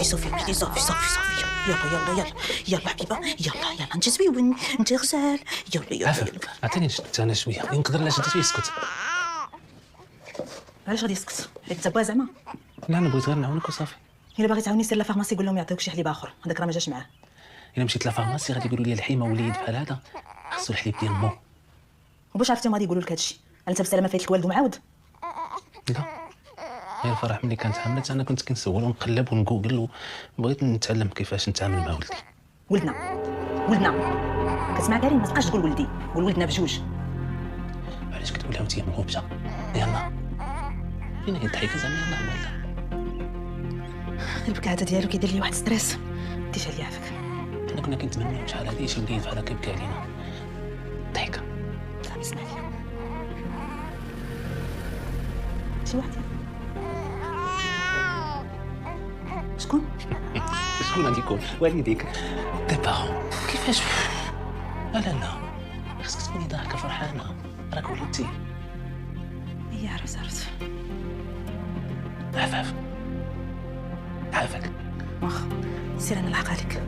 صافي وليدي صافي. يلا حبيبه، يلا انت زويون، انت غزال. يلا. عفاف عطيني نشد انا شويه، ينقدر لا شديت يسكت. علاش غادي يسكت؟ حيت تبا زعما. لا انا بغيت غير نعاونك وصافي. الا باغي تعاوني سير لافارماسي قول لهم يعطيوك شي حليب اخر، هذاك راه ما جاش معاه. الا مشيت لافارماسي غادي يقولوا لي الحيمه وليد بحال هذا خاصو الحليب ديال مو. وباش عرفتي هما غادي يقولوا لك هادشي؟ انت بسلامه فايت الوالد ومعاود. لا هي الفرح ملي كانت حاملت انا كنت كنسول ونقلب ونجوجل وبغيت نتعلم كيفاش نتعامل مع ولدي. ولدنا كتسمع كريم؟ ما تبقاش تقول ولدي، قول ولدنا بجوج. علاش كتقولها وانت مهوبشه؟ يلا فين هي الضحكه زعما؟ يلا ولا البكاته ديالو كيدير لي واحد ستريس. ديتها لي عافاك. حنا كنا كنتمناو شحال هادي شي وليد بحال هكا يبكي علينا. ضحكه صافي اسمع لي شي واحد. شكون شكون غادي يكون؟ والديك دي بارون. كيفاش؟ لا خاصك تكوني ضاحكه فرحانه، راك ولدتي. هي عرفت. عفاك واخا سير انا نلحق عليك.